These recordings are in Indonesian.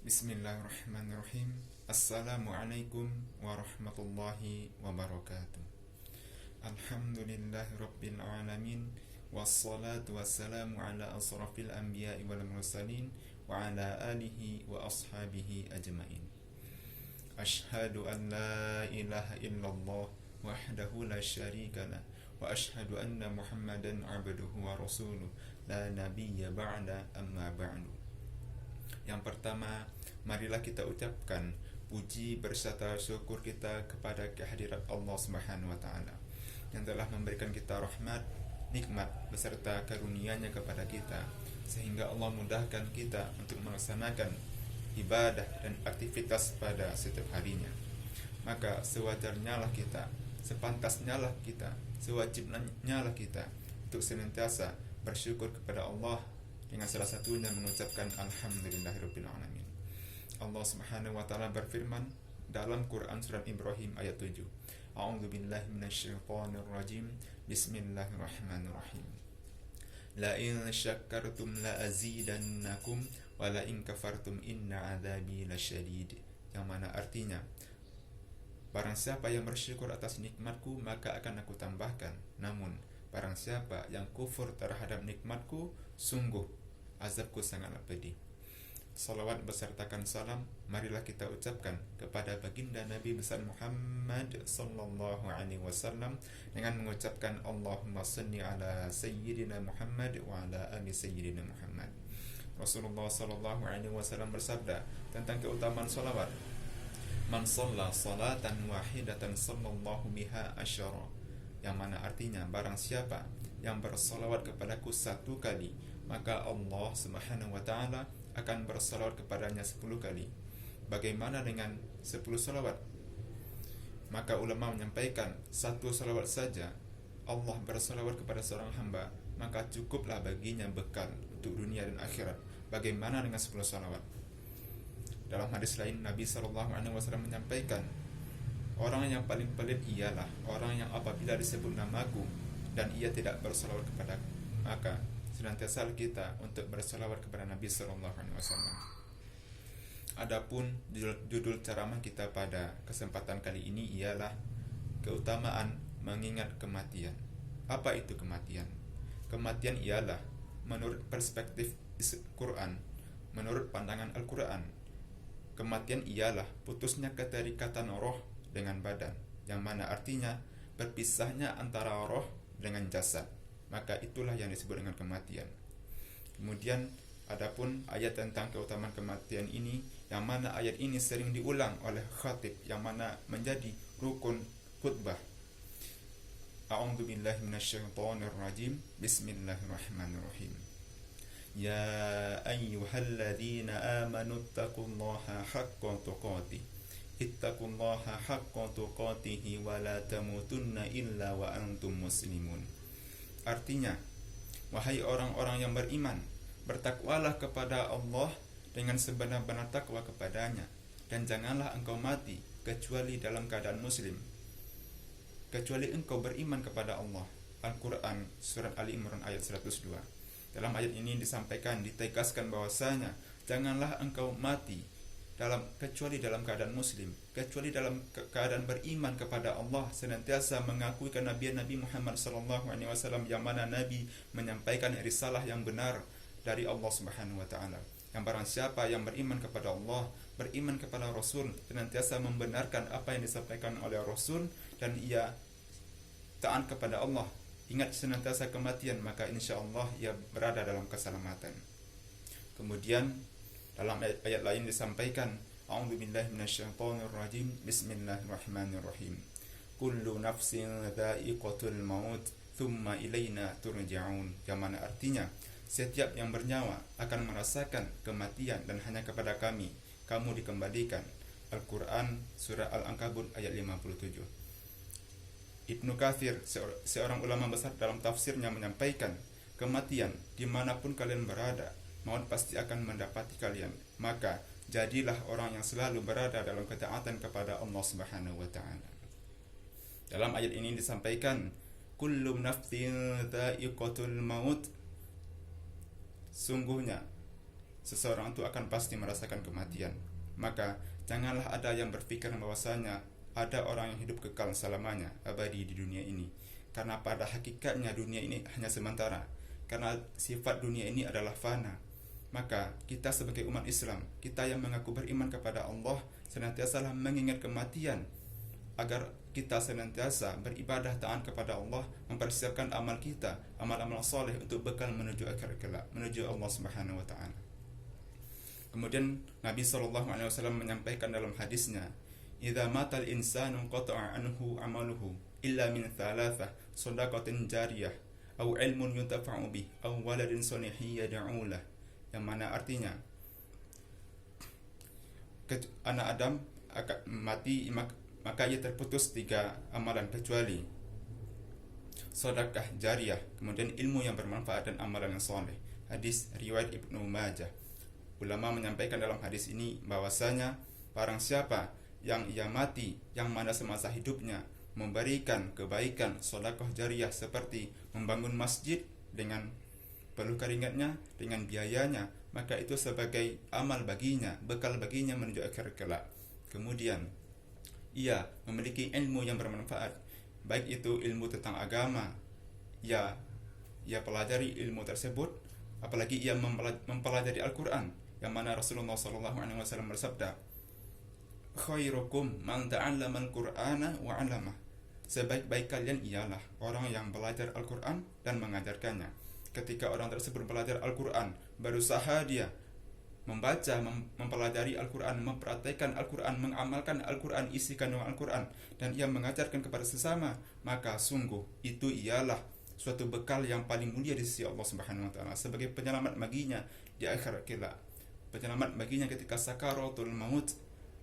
Bismillahirrahmanirrahim. Assalamualaikum warahmatullahi wabarakatuh. Alhamdulillahi rabbil alamin. Wassalatu wassalamu ala asrafil anbiya'i wal mursalin wa ala alihi wa ashabihi ajmain. Ashhadu an la ilaha illallah wahdahu la syarika lah wa ashhadu anna Muhammadan abduhu wa rasuluh la nabiyya ba'da amma ba'du. Yang pertama, marilah kita ucapkan puji berserta syukur kita kepada kehadirat Allah Subhanahu wa taala yang telah memberikan kita rahmat, nikmat beserta karunia-Nya kepada kita, sehingga Allah mudahkan kita untuk melaksanakan ibadah dan aktivitas pada setiap harinya. Maka sewajarnya lah kita, sepantasnya lah kita, sewajibnya lah kita untuk senantiasa bersyukur kepada Allah, dengan salah satunya mengucapkan alhamdulillahirabbil alamin. Allah Subhanahu wa taala berfirman dalam Quran surat Ibrahim ayat 7. A'udzubillahi minasyaitonir rajim. Bismillahirrahmanirrahim. La in syakkartum la azidannakum wa la in kafartum inna adzabi lasyadid. Yang mana artinya, barang siapa yang bersyukur atas nikmatku maka akan aku tambahkan, namun barang siapa yang kufur terhadap nikmatku, sungguh azabku sangatlah pedih. Salawat besertakan salam marilah kita ucapkan kepada baginda Nabi besar Muhammad sallallahu alaihi wasallam dengan mengucapkan Allahumma salli ala sayyidina Muhammad wa ala ali sayyidina Muhammad. Rasulullah sallallahu alaihi wasallam bersabda tentang keutamaan salawat, man shalla salatan wahidatan sallallahu biha asyara, yang mana artinya barang siapa yang bersalawat kepadaku satu kali, maka Allah Subhanahu wa taala akan bersalawat kepadanya 10 kali. Bagaimana dengan 10 salawat? Maka ulama menyampaikan satu salawat saja Allah bersalawat kepada seorang hamba, maka cukuplah baginya bekal untuk dunia dan akhirat. Bagaimana dengan 10 salawat? Dalam hadis lain Nabi SAW menyampaikan, orang yang paling pelit ialah orang yang apabila disebut namaku dan ia tidak bersalawat kepadaku, maka senantiasa kita untuk bersalawat kepada Nabi SAW. Adapun judul ceramah kita pada kesempatan kali ini ialah keutamaan mengingat kematian. Apa itu kematian? Kematian ialah menurut perspektif Quran, menurut pandangan Al-Quran, kematian ialah putusnya keterikatan roh dengan badan, yang mana artinya berpisahnya antara roh dengan jasad. Maka itulah yang disebut dengan kematian. Kemudian adapun ayat tentang keutamaan kematian ini, yang mana ayat ini sering diulang oleh khatib, yang mana menjadi rukun khutbah. A'udzubillahi minasyaitonir rajim. Bismillahirrahmanirrahim. Ya ayyuhalladzina amanu taqullaha haqqa tuqatih. Ittaqullaha haqqa tuqatih wa la tamutunna illa wa antum muslimun. Artinya, wahai orang-orang yang beriman, bertakwalah kepada Allah dengan sebenar-benar takwa kepadanya, dan janganlah engkau mati kecuali dalam keadaan muslim, kecuali engkau beriman kepada Allah. Al-Quran surat Ali Imran ayat 102. Dalam ayat ini disampaikan, ditegaskan bahwasanya janganlah engkau mati kecuali dalam keadaan muslim, kecuali dalam keadaan beriman kepada Allah, senantiasa mengakui kenabian Nabi Muhammad SAW, yang mana Nabi menyampaikan risalah yang benar dari Allah Subhanahu wa taala. Yang barang siapa yang beriman kepada Allah, beriman kepada Rasul, senantiasa membenarkan apa yang disampaikan oleh Rasul, dan ia taat kepada Allah, ingat senantiasa kematian, maka insya-Allah ia berada dalam keselamatan. Kemudian dalam ayat lain disampaikan, A'udzubillahi minasyaitonir rajim. Bismillahirrahmanirrahim. Kullu nafsin dha'iqatul maut, thumma ilaina turja'un. Yang mana artinya, setiap yang bernyawa akan merasakan kematian dan hanya kepada kami kamu dikembalikan. Al-Quran surah Al-Ankabut ayat 57. Ibnu Katsir, seorang ulama besar, dalam tafsirnya menyampaikan, kematian dimanapun kalian berada, maut pasti akan mendapati kalian. Maka jadilah orang yang selalu berada dalam ketaatan kepada Allah Subhanahu wa taala. Dalam ayat ini disampaikan, kullu nafsin dha'iqatul maut, sungguhnya seseorang itu akan pasti merasakan kematian. Maka janganlah ada yang berpikir bahwasanya ada orang yang hidup kekal selamanya, abadi di dunia ini. Karena pada hakikatnya dunia ini hanya sementara. Karena sifat dunia ini adalah fana. Maka kita sebagai umat Islam, kita yang mengaku beriman kepada Allah, senantiasalah mengingat kematian, agar kita senantiasa beribadah taat kepada Allah, mempersiapkan amal kita, amal-amal soleh untuk bekal menuju akhirat kelak, menuju Allah Subhanahu wa taala. Kemudian Nabi SAW menyampaikan dalam hadisnya, "Idza matal insanu qata'a anhu amaluhu illa min thalathah, shadaqatin jariyah, aw ilmun yuntafa'u bih, aw waladin salihin yad'u lah." Yang mana artinya anak Adam akan mati, maka ia terputus 3 amalan kecuali sedekah jariyah, kemudian ilmu yang bermanfaat dan amalan yang soleh. Hadis riwayat Ibnu Majah. Ulama menyampaikan dalam hadis ini bahwasanya barang siapa yang ia mati, yang mana semasa hidupnya memberikan kebaikan sedekah jariyah seperti membangun masjid dengan peluh keringatnya, dengan biayanya, maka itu sebagai amal baginya, bekal baginya menuju akhirat kelak. Kemudian ia memiliki ilmu yang bermanfaat, baik itu ilmu tentang agama, ia pelajari ilmu tersebut, apalagi ia mempelajari Al-Quran, yang mana Rasulullah SAW bersabda, "Khairukum man ta'allama al-Qur'ana wa 'allamah." Sebaik-baik kalian ialah orang yang belajar Al-Quran dan mengajarkannya. Ketika orang tersebut belajar Al-Quran, berusaha dia membaca, mempelajari Al-Quran, mempraktikkan Al-Quran, mengamalkan Al-Quran, isi kandungan Al-Quran, dan ia mengajarkan kepada sesama, maka sungguh itu ialah suatu bekal yang paling mulia di sisi Allah Subhanahu wa taala, sebagai penyelamat baginya di akhirat kelak, penyelamat baginya ketika sakaratul maut,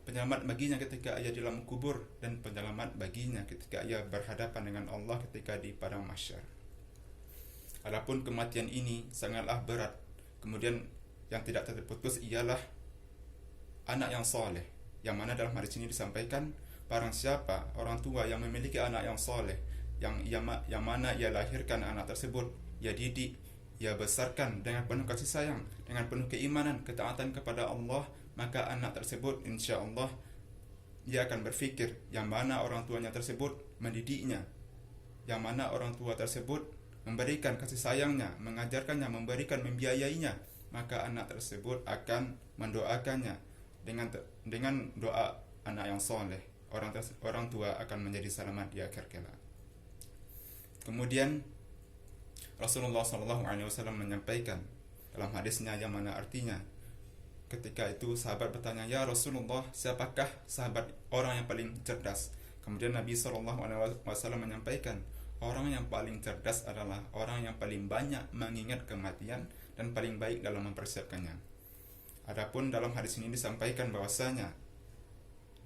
penyelamat baginya ketika ia di dalam kubur, dan penyelamat baginya ketika ia berhadapan dengan Allah ketika di padang mahsyar. Adapun kematian ini sangatlah berat. Kemudian yang tidak terputus ialah anak yang soleh, yang mana dalam hadis ini disampaikan, barang siapa orang tua yang memiliki anak yang soleh, yang mana ia lahirkan anak tersebut, ia didik, ia besarkan dengan penuh kasih sayang, dengan penuh keimanan, ketaatan kepada Allah, maka anak tersebut insya Allah ia akan berfikir yang mana orang tuanya tersebut mendidiknya, yang mana orang tua tersebut memberikan kasih sayangnya, mengajarkannya, membiayainya, maka anak tersebut akan mendoakannya dengan doa anak yang soleh. Orang tua akan menjadi selamat di akhir kelak. Kemudian Rasulullah SAW menyampaikan dalam hadisnya, yang mana artinya ketika itu sahabat bertanya, "Ya Rasulullah, siapakah sahabat orang yang paling cerdas?" Kemudian Nabi SAW menyampaikan, orang yang paling cerdas adalah orang yang paling banyak mengingat kematian dan paling baik dalam mempersiapkannya. Adapun dalam hadis ini disampaikan bahwasanya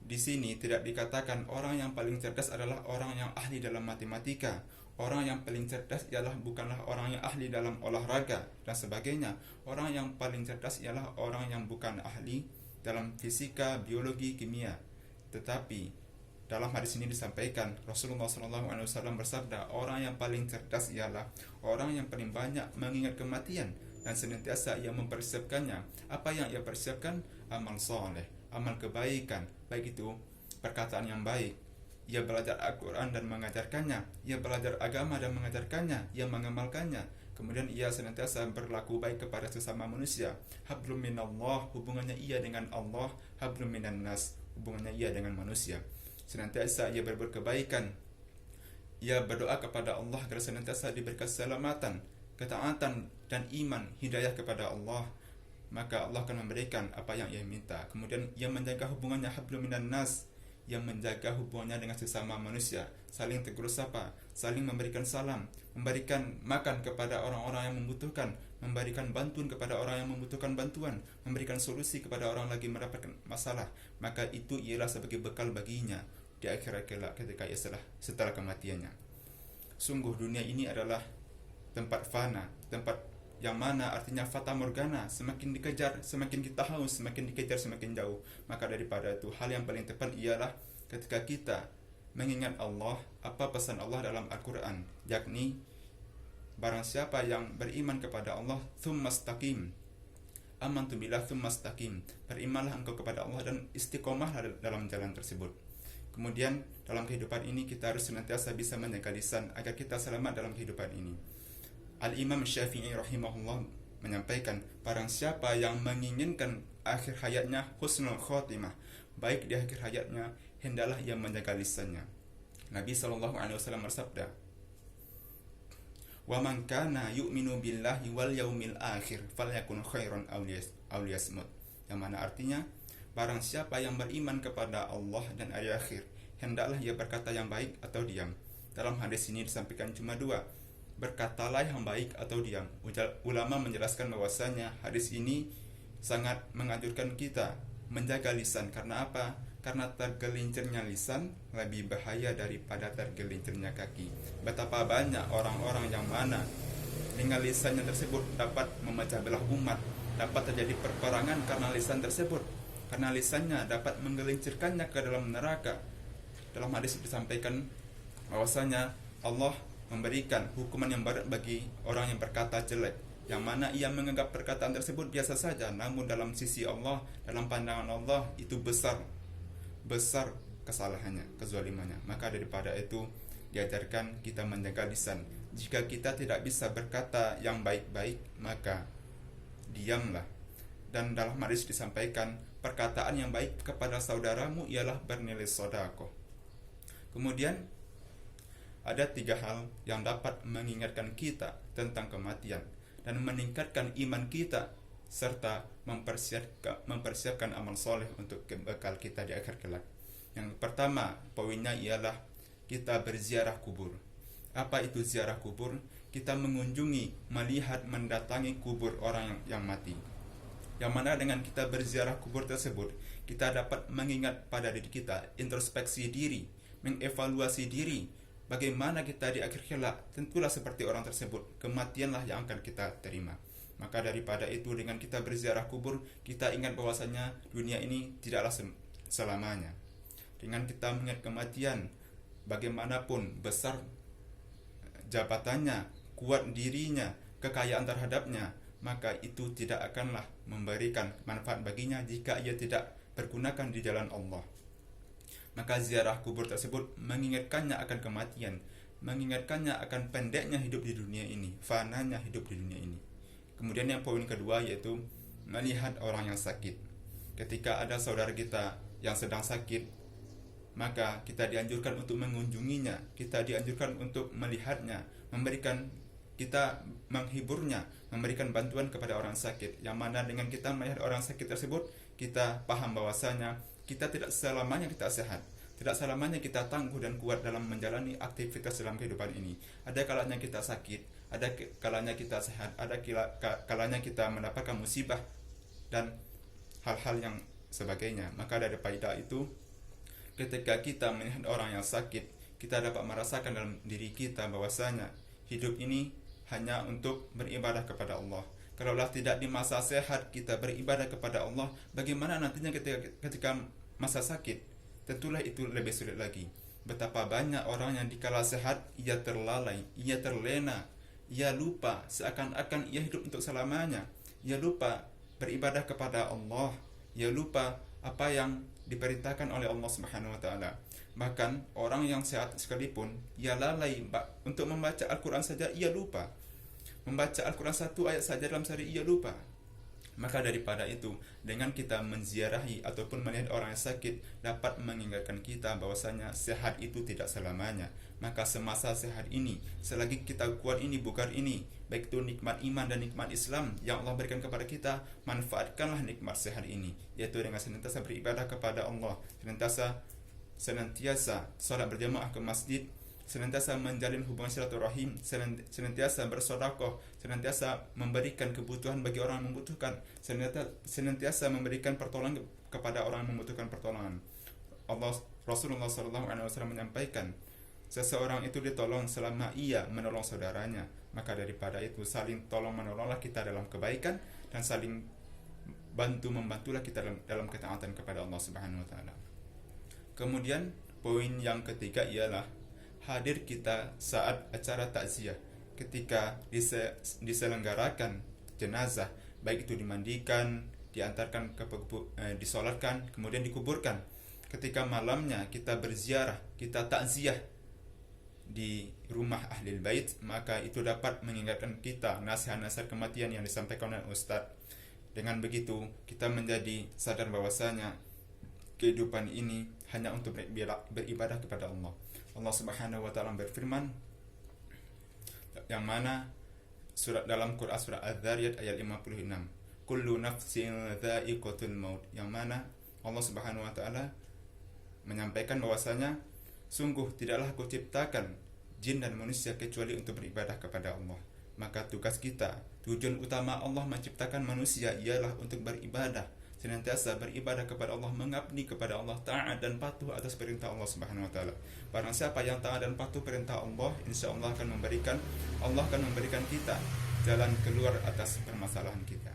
di sini tidak dikatakan orang yang paling cerdas adalah orang yang ahli dalam matematika. Orang yang paling cerdas ialah bukanlah orang yang ahli dalam olahraga dan sebagainya. Orang yang paling cerdas ialah orang yang bukan ahli dalam fisika, biologi, kimia. Tetapi dalam hadis ini disampaikan Rasulullah SAW bersabda, orang yang paling cerdas ialah orang yang paling banyak mengingat kematian dan senantiasa ia mempersiapkannya. Apa yang ia persiapkan? Amal soleh, amal kebaikan, baik itu perkataan yang baik. Ia belajar Al-Quran dan mengajarkannya, ia belajar agama dan mengajarkannya, ia mengamalkannya. Kemudian ia senantiasa berlaku baik kepada sesama manusia. Hablum minallah, hubungannya ia dengan Allah. Hablum minan nas, hubungannya ia dengan manusia. Senantiasa ia berbuat kebaikan, ia berdoa kepada Allah agar senantiasa diberi keselamatan, ketaatan dan iman, hidayah kepada Allah, maka Allah akan memberikan apa yang ia minta. Kemudian ia menjaga hubungannya hablum minan nas, ia menjaga hubungannya dengan sesama manusia, saling tegur sapa, saling memberikan salam, memberikan makan kepada orang-orang yang membutuhkan, memberikan bantuan kepada orang yang membutuhkan bantuan, memberikan solusi kepada orang lagi mendapatkan masalah. Maka itu ialah sebagai bekal baginya di akhirat kelak ketika ia setelah kematiannya. Sungguh dunia ini adalah tempat fana, tempat yang mana artinya fata morgana, semakin dikejar, semakin kita haus, semakin dikejar, semakin jauh. Maka daripada itu, hal yang paling tepat ialah ketika kita mengingat Allah, apa pesan Allah dalam Al-Quran, yakni barang siapa yang beriman kepada Allah, tsumma istaqim, amantu billah tsumma istaqim. Berimanlah engkau kepada Allah dan istiqomah dalam jalan tersebut. Kemudian dalam kehidupan ini kita harus senantiasa bisa menjaga lisan agar kita selamat dalam kehidupan ini. Al-Imam Syafi'i rahimahullah menyampaikan, barang siapa yang menginginkan akhir hayatnya husnul khotimah, baik di akhir hayatnya, hendaklah ia menjaga lisannya. Nabi SAW bersabda, "Wa man kana yu'minu billahi wal yaumil akhir falyakun khairan aw liyasmut." Yang mana artinya, barang siapa yang beriman kepada Allah dan hari akhir, hendaklah ia berkata yang baik atau diam. Dalam hadis ini disampaikan cuma dua, berkatalah yang baik atau diam. Ulama menjelaskan bahwasanya hadis ini sangat menganjurkan kita menjaga lisan. Karena apa? Karena tergelincirnya lisan lebih bahaya daripada tergelincirnya kaki. Betapa banyak orang-orang yang mana dengan lisannya tersebut dapat memecah belah umat, dapat terjadi perperangan karena lisan tersebut, karena lisannya dapat menggelincirkannya ke dalam neraka. Dalam hadis disampaikan bahwasanya Allah memberikan hukuman yang berat bagi orang yang berkata jelek, yang mana ia menganggap perkataan tersebut biasa saja, namun dalam sisi Allah, dalam pandangan Allah itu besar kesalahannya, kezalimannya. Maka daripada itu diajarkan kita menjaga lisan. Jika kita tidak bisa berkata yang baik-baik, maka diamlah. Dan dalam hadis disampaikan, perkataan yang baik kepada saudaramu ialah bernilai sedekah. Kemudian ada 3 hal yang dapat mengingatkan kita tentang kematian dan meningkatkan iman kita serta mempersiapkan amal soleh untuk bekal kita di akhir kelak. Yang pertama, poinnya ialah kita berziarah kubur. Apa itu ziarah kubur? Kita mengunjungi, melihat, mendatangi kubur orang yang mati. Yang mana dengan kita berziarah kubur tersebut, kita dapat mengingat pada diri kita, introspeksi diri, mengevaluasi diri, bagaimana kita di akhir kelak. Tentulah seperti orang tersebut, kematianlah yang akan kita terima. Maka daripada itu, dengan kita berziarah kubur, kita ingat bahwasanya dunia ini tidaklah selamanya. Dengan kita mengingat kematian, bagaimanapun besar jabatannya, kuat dirinya, kekayaan terhadapnya, maka itu tidak akanlah memberikan manfaat baginya jika ia tidak pergunakan di jalan Allah. Maka ziarah kubur tersebut mengingatkannya akan kematian, mengingatkannya akan pendeknya hidup di dunia ini, fananya hidup di dunia ini. Kemudian yang poin kedua yaitu melihat orang yang sakit. Ketika ada saudara kita yang sedang sakit, maka kita dianjurkan untuk mengunjunginya, kita dianjurkan untuk melihatnya, kita menghiburnya, memberikan bantuan kepada orang sakit. Yang mana dengan kita melihat orang sakit tersebut, kita paham bahwasanya kita tidak selamanya kita sehat, tidak selamanya kita tangguh dan kuat dalam menjalani aktivitas dalam kehidupan ini. Ada kalanya kita sakit, ada kalanya kita sehat, ada kalanya kita mendapatkan musibah dan hal-hal yang sebagainya. Maka daripada itu, ketika kita melihat orang yang sakit, kita dapat merasakan dalam diri kita bahwasanya hidup ini hanya untuk beribadah kepada Allah. Kalaulah tidak di masa sehat kita beribadah kepada Allah, bagaimana nantinya ketika masa sakit? Tentulah itu lebih sulit lagi. Betapa banyak orang yang dikala sehat ia terlalai, ia terlena, ia lupa seakan-akan ia hidup untuk selamanya. Ia lupa beribadah kepada Allah, ia lupa apa yang diperintahkan oleh Allah Subhanahu wa taala. Bahkan orang yang sehat sekalipun ia lalai untuk membaca Al-Qur'an saja ia lupa. Membaca Al-Qur'an 1 ayat saja dalam sehari ia lupa. Maka daripada itu, dengan kita menziarahi ataupun melihat orang yang sakit dapat mengingatkan kita bahwasanya sehat itu tidak selamanya. Maka semasa sehat ini, selagi kita kuat ini, bugar ini, baik itu nikmat iman dan nikmat Islam yang Allah berikan kepada kita, manfaatkanlah nikmat sehat ini, yaitu dengan senantiasa beribadah kepada Allah, senantiasa salat berjamaah ke masjid, senantiasa menjalin hubungan silaturahim, senantiasa bersedekah, senantiasa memberikan kebutuhan bagi orang yang membutuhkan, senantiasa memberikan pertolongan kepada orang yang membutuhkan pertolongan. Rasulullah SAW menyampaikan, seseorang itu ditolong selama ia menolong saudaranya. Maka daripada itu, saling tolong menolonglah kita dalam kebaikan dan saling membantulah kita dalam ketaatan kepada Allah Subhanahu wa taala. Kemudian poin yang ketiga ialah hadir kita saat acara takziah. Ketika diselenggarakan jenazah, baik itu dimandikan, diantarkan ke disolatkan, kemudian dikuburkan. Ketika malamnya kita berziarah, kita takziah di rumah ahli bait, maka itu dapat mengingatkan kita nasihat-nasihat kematian yang disampaikan oleh Ustadz. Dengan begitu kita menjadi sadar bahwasanya kehidupan ini hanya untuk beribadah kepada Allah. Allah Subhanahu wa taala berfirman, yang mana dalam Quran surah Az-Zariyat ayat 56, kullu nafsin dha'iqatul maut, yang mana Allah Subhanahu wa taala menyampaikan bahwasanya sungguh tidaklah aku ciptakan jin dan manusia kecuali untuk beribadah kepada Allah. Maka tugas kita, tujuan utama Allah menciptakan manusia ialah untuk beribadah, senantiasa beribadah kepada Allah, mengabdi kepada Allah, taat dan patuh atas perintah Allah Subhanahu wa taala. Barang siapa yang taat dan patuh perintah Allah, insyaallah Allah akan memberikan kita jalan keluar atas permasalahan kita.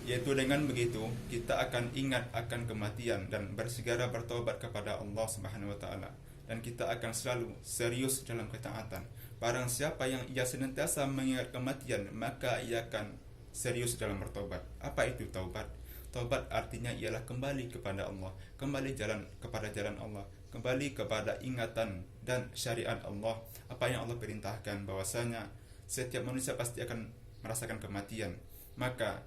Yaitu dengan begitu kita akan ingat akan kematian dan bersegera bertobat kepada Allah Subhanahu wa taala, dan kita akan selalu serius dalam ketaatan. Barang siapa yang ia senantiasa mengingat kematian, maka ia akan serius dalam bertobat. Apa itu taubat? Taubat artinya ialah kembali kepada Allah, kembali kepada jalan Allah, kembali kepada ingatan dan syariat Allah. Apa yang Allah perintahkan, bahwasanya setiap manusia pasti akan merasakan kematian. Maka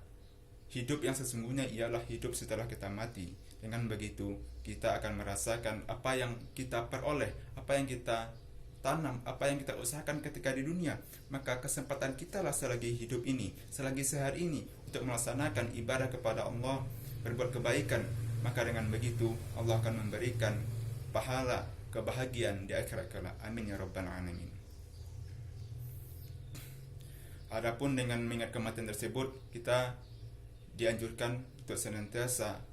hidup yang sesungguhnya ialah hidup setelah kita mati. Dengan begitu kita akan merasakan apa yang kita peroleh, apa yang kita tanam, apa yang kita usahakan ketika di dunia. Maka kesempatan kita lah selagi hidup ini, selagi sehari ini, untuk melaksanakan ibadah kepada Allah, berbuat kebaikan. Maka dengan begitu Allah akan memberikan pahala kebahagiaan di akhirat kelak. Amin ya rabbal alamin. Adapun dengan mengingat kematian tersebut, kita dianjurkan untuk senantiasa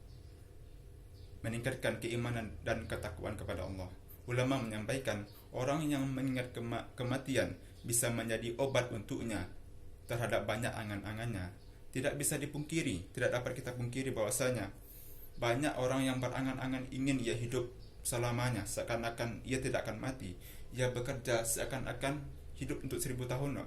meningkatkan keimanan dan ketakwaan kepada Allah. Ulama menyampaikan, orang yang mengingat kematian bisa menjadi obat untuknya terhadap banyak angan-angannya. Tidak bisa dipungkiri, tidak dapat kita pungkiri bahwasanya banyak orang yang berangan-angan ingin ia hidup selamanya, seakan-akan ia tidak akan mati. Ia bekerja seakan-akan hidup untuk 1000 tahun.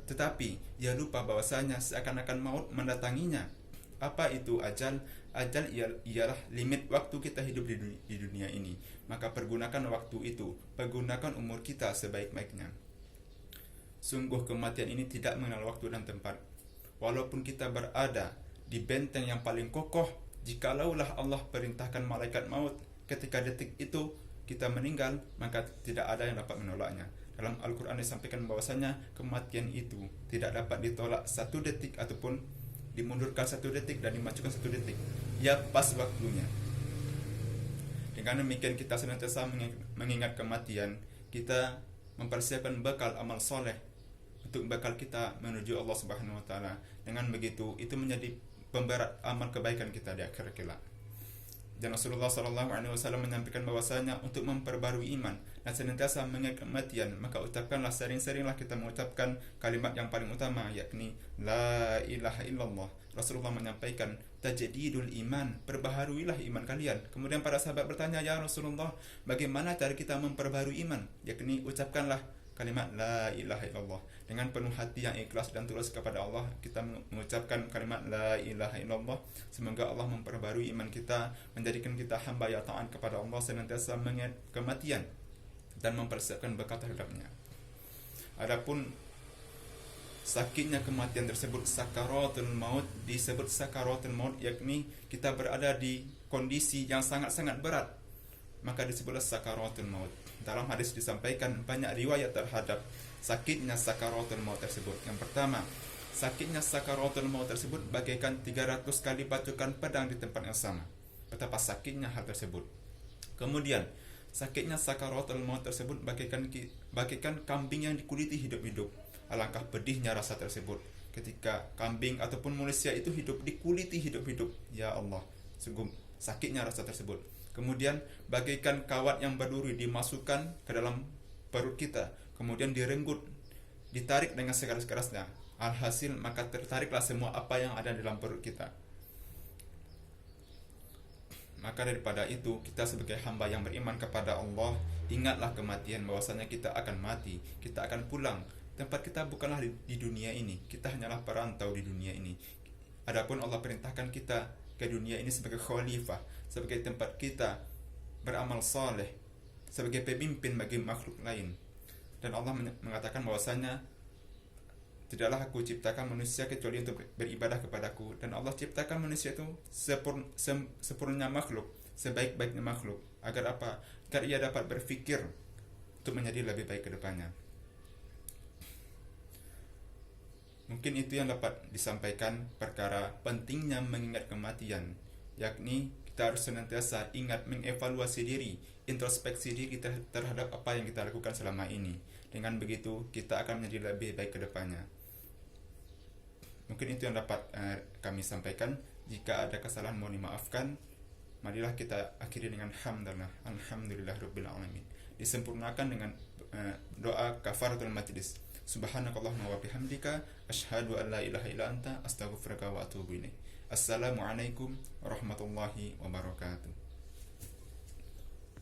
Tetapi ia lupa bahwasanya seakan-akan maut mendatanginya. Apa itu ajal? Ajal ialah limit waktu kita hidup di dunia ini. Maka pergunakan waktu itu, pergunakan umur kita sebaik-baiknya. Sungguh kematian ini tidak mengenal waktu dan tempat. Walaupun kita berada di benteng yang paling kokoh, jikalaulah Allah perintahkan malaikat maut, ketika detik itu kita meninggal, maka tidak ada yang dapat menolaknya. Dalam Al-Quran disampaikan bahwasanya kematian itu tidak dapat ditolak 1 detik ataupun dimundurkan 1 detik dan dimajukan 1 detik. Ya pas waktunya. Dengan demikian kita senantiasa mengingat kematian, kita mempersiapkan bekal amal soleh untuk bekal kita menuju Allah Subhanahu wa taala. Dengan begitu itu menjadi pemberat amal kebaikan kita di akhir kelak. Dan Rasulullah SAW menyampaikan bahwasanya untuk memperbarui iman dan senantiasa mengingat kematian, maka ucapkanlah sering-seringlah kita mengucapkan kalimat yang paling utama, yakni La ilaha illallah. Rasulullah menyampaikan, tajdidul iman, perbaharuilah iman kalian. Kemudian para sahabat bertanya, ya Rasulullah, bagaimana cara kita memperbarui iman? Yakni ucapkanlah kalimat La ilaha illallah. Dengan penuh hati yang ikhlas dan tulus kepada Allah, kita mengucapkan kalimat La ilaha illallah. Semoga Allah memperbarui iman kita, menjadikan kita hamba yang taat kepada Allah, senantiasa mengingat kematian dan mempersiapkan bekal terhadapnya. Adapun sakitnya kematian tersebut, sakaratul maut, disebut sakaratul maut yakni kita berada di kondisi yang sangat-sangat berat, maka disebutlah sakaratul maut. Dalam hadis disampaikan banyak riwayat terhadap sakitnya sakaratul maut tersebut. Yang pertama, sakitnya sakaratul maut tersebut bagaikan 300 kali batukan pedang di tempat yang sama. Betapa sakitnya hal tersebut. Kemudian, sakitnya sakaratul maut tersebut bagaikan kambing yang dikuliti hidup-hidup. Alangkah pedihnya rasa tersebut ketika kambing ataupun manusia itu hidup dikuliti hidup-hidup. Ya Allah, sungguh sakitnya rasa tersebut. Kemudian bagaikan kawat yang berduri dimasukkan ke dalam perut kita, kemudian direnggut, ditarik dengan sekeras-kerasnya. Alhasil maka tertariklah semua apa yang ada dalam perut kita. Maka daripada itu, kita sebagai hamba yang beriman kepada Allah, ingatlah kematian, bahwasanya kita akan mati, kita akan pulang tempat kita bukanlah di dunia ini. Kita hanyalah perantau di dunia ini. Adapun Allah perintahkan kita ke dunia ini sebagai khalifah, sebagai tempat kita beramal saleh, sebagai pemimpin bagi makhluk lain. Dan Allah mengatakan bahwasanya tidaklah aku ciptakan manusia kecuali untuk beribadah kepadaku. Dan Allah ciptakan manusia itu sempurna makhluk, sebaik-baiknya makhluk. Agar apa? Agar ia dapat berfikir untuk menjadi lebih baik ke depannya. Mungkin itu yang dapat disampaikan perkara pentingnya mengingat kematian, yakni kita harus senantiasa ingat mengevaluasi diri, introspeksi diri kita terhadap apa yang kita lakukan selama ini. Dengan begitu kita akan menjadi lebih baik ke depannya. Mungkin itu yang dapat kami sampaikan. Jika ada kesalahan mohon dimaafkan. Marilah kita akhiri dengan hamdalah, alhamdulillahirabbil alamin. Disempurnakan dengan doa kafaratul majlis. Subhanakallahumma wa bihamdika asyhadu an la ilaha illa anta astaghfiruka wa atubu ilaik. Assalamualaikum warahmatullahi wabarakatuh.